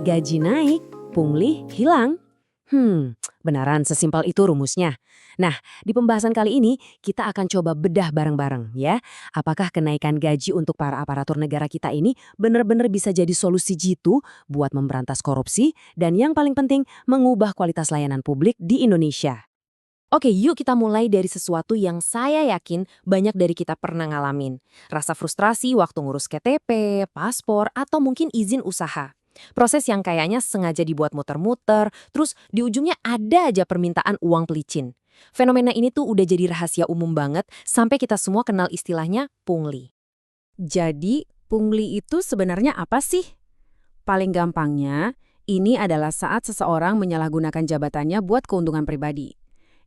Gaji naik, pungli hilang. Benaran sesimpel itu rumusnya. Nah, di pembahasan kali ini kita akan coba bedah bareng-bareng ya. Apakah kenaikan gaji untuk para aparatur negara kita ini benar-benar bisa jadi solusi jitu buat memberantas korupsi dan yang paling penting mengubah kualitas layanan publik di Indonesia. Oke, yuk kita mulai dari sesuatu yang saya yakin banyak dari kita pernah ngalamin. Rasa frustrasi waktu ngurus KTP, paspor, atau mungkin izin usaha. Proses yang kayaknya sengaja dibuat muter-muter, terus di ujungnya ada aja permintaan uang pelicin. Fenomena ini tuh udah jadi rahasia umum banget sampai kita semua kenal istilahnya pungli. Jadi, pungli itu sebenarnya apa sih? Paling gampangnya, ini adalah saat seseorang menyalahgunakan jabatannya buat keuntungan pribadi.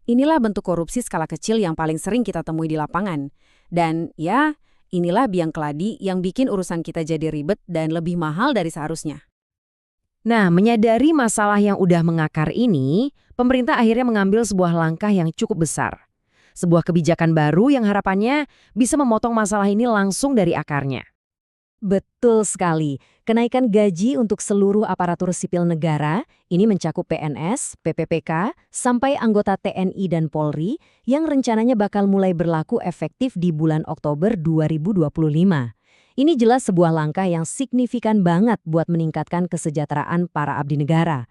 Inilah bentuk korupsi skala kecil yang paling sering kita temui di lapangan. Dan ya, inilah biang keladi yang bikin urusan kita jadi ribet dan lebih mahal dari seharusnya. Nah, menyadari masalah yang udah mengakar ini, pemerintah akhirnya mengambil sebuah langkah yang cukup besar. Sebuah kebijakan baru yang harapannya bisa memotong masalah ini langsung dari akarnya. Betul sekali. Kenaikan gaji untuk seluruh aparatur sipil negara ini mencakup PNS, PPPK, sampai anggota TNI dan Polri yang rencananya bakal mulai berlaku efektif di bulan Oktober 2025. Ini jelas sebuah langkah yang signifikan banget buat meningkatkan kesejahteraan para abdi negara.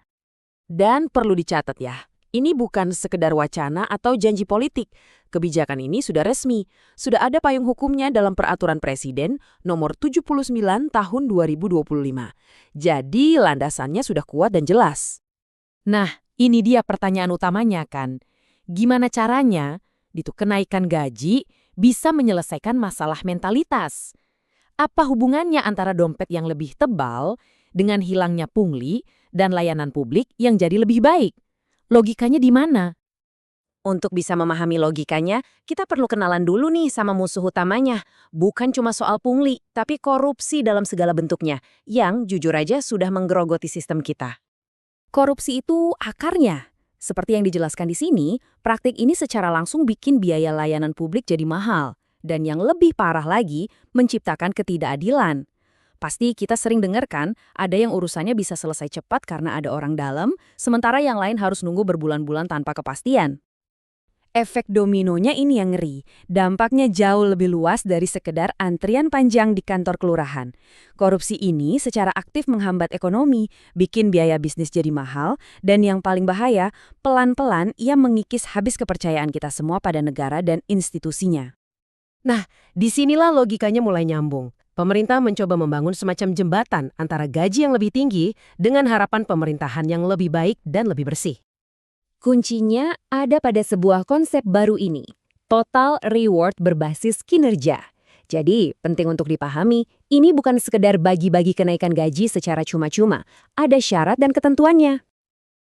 Dan perlu dicatat ya, ini bukan sekedar wacana atau janji politik. Kebijakan ini sudah resmi, sudah ada payung hukumnya dalam Peraturan Presiden Nomor 79 Tahun 2025. Jadi landasannya sudah kuat dan jelas. Nah, ini dia pertanyaan utamanya kan. Gimana caranya kenaikan gaji bisa menyelesaikan masalah mentalitas? Apa hubungannya antara dompet yang lebih tebal dengan hilangnya pungli dan layanan publik yang jadi lebih baik? Logikanya di mana? Untuk bisa memahami logikanya, kita perlu kenalan dulu nih sama musuh utamanya. Bukan cuma soal pungli, tapi korupsi dalam segala bentuknya, yang jujur aja sudah menggerogoti sistem kita. Korupsi itu akarnya. Seperti yang dijelaskan di sini, praktik ini secara langsung bikin biaya layanan publik jadi mahal. Dan yang lebih parah lagi, menciptakan ketidakadilan. Pasti kita sering dengar kan, ada yang urusannya bisa selesai cepat karena ada orang dalam, sementara yang lain harus nunggu berbulan-bulan tanpa kepastian. Efek dominonya ini yang ngeri. Dampaknya jauh lebih luas dari sekedar antrian panjang di kantor kelurahan. Korupsi ini secara aktif menghambat ekonomi, bikin biaya bisnis jadi mahal, dan yang paling bahaya, pelan-pelan ia mengikis habis kepercayaan kita semua pada negara dan institusinya. Nah, disinilah logikanya mulai nyambung. Pemerintah mencoba membangun semacam jembatan antara gaji yang lebih tinggi dengan harapan pemerintahan yang lebih baik dan lebih bersih. Kuncinya ada pada sebuah konsep baru ini, total reward berbasis kinerja. Jadi, penting untuk dipahami, ini bukan sekedar bagi-bagi kenaikan gaji secara cuma-cuma, ada syarat dan ketentuannya.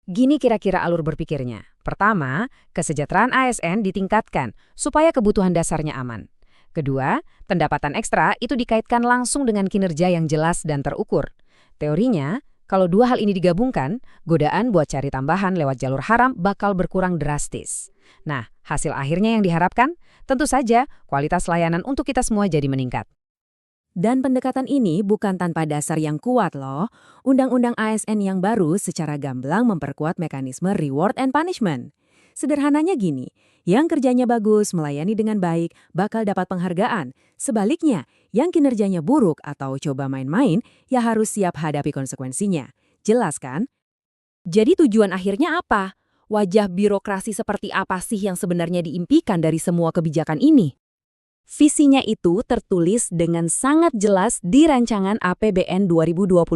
Gini kira-kira alur berpikirnya. Pertama, kesejahteraan ASN ditingkatkan supaya kebutuhan dasarnya aman. Kedua, pendapatan ekstra itu dikaitkan langsung dengan kinerja yang jelas dan terukur. Teorinya, kalau dua hal ini digabungkan, godaan buat cari tambahan lewat jalur haram bakal berkurang drastis. Nah, hasil akhirnya yang diharapkan, tentu saja kualitas layanan untuk kita semua jadi meningkat. Dan pendekatan ini bukan tanpa dasar yang kuat loh. Undang-undang ASN yang baru secara gamblang memperkuat mekanisme reward and punishment. Sederhananya gini, yang kerjanya bagus, melayani dengan baik, bakal dapat penghargaan. Sebaliknya, yang kinerjanya buruk atau coba main-main, ya harus siap hadapi konsekuensinya. Jelas kan? Jadi tujuan akhirnya apa? Wajah birokrasi seperti apa sih yang sebenarnya diimpikan dari semua kebijakan ini? Visinya itu tertulis dengan sangat jelas di rancangan APBN 2025.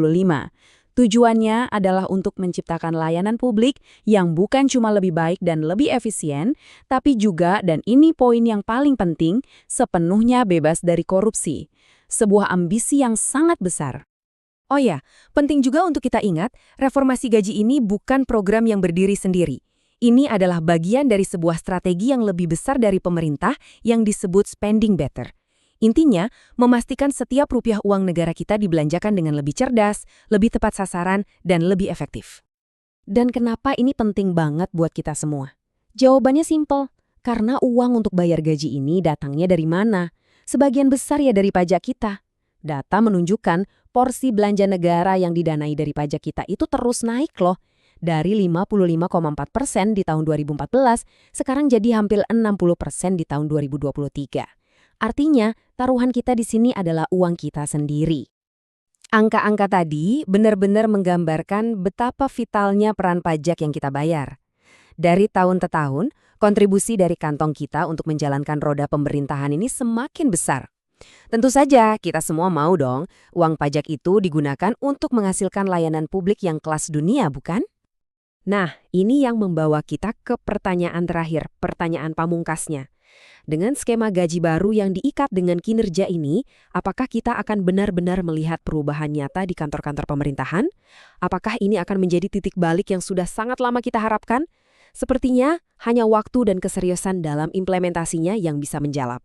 Tujuannya adalah untuk menciptakan layanan publik yang bukan cuma lebih baik dan lebih efisien, tapi juga, dan ini poin yang paling penting, sepenuhnya bebas dari korupsi. Sebuah ambisi yang sangat besar. Oh ya, penting juga untuk kita ingat, reformasi gaji ini bukan program yang berdiri sendiri. Ini adalah bagian dari sebuah strategi yang lebih besar dari pemerintah yang disebut spending better. Intinya, memastikan setiap rupiah uang negara kita dibelanjakan dengan lebih cerdas, lebih tepat sasaran, dan lebih efektif. Dan kenapa ini penting banget buat kita semua? Jawabannya simpel, karena uang untuk bayar gaji ini datangnya dari mana? Sebagian besar ya dari pajak kita. Data menunjukkan porsi belanja negara yang didanai dari pajak kita itu terus naik loh. Dari 55,4% di tahun 2014, sekarang jadi hampir 60% di tahun 2023. Artinya, taruhan kita di sini adalah uang kita sendiri. Angka-angka tadi benar-benar menggambarkan betapa vitalnya peran pajak yang kita bayar. Dari tahun ke tahun, kontribusi dari kantong kita untuk menjalankan roda pemerintahan ini semakin besar. Tentu saja, kita semua mau dong uang pajak itu digunakan untuk menghasilkan layanan publik yang kelas dunia, bukan? Nah, ini yang membawa kita ke pertanyaan terakhir, pertanyaan pamungkasnya. Dengan skema gaji baru yang diikat dengan kinerja ini, apakah kita akan benar-benar melihat perubahan nyata di kantor-kantor pemerintahan? Apakah ini akan menjadi titik balik yang sudah sangat lama kita harapkan? Sepertinya hanya waktu dan keseriusan dalam implementasinya yang bisa menjawab.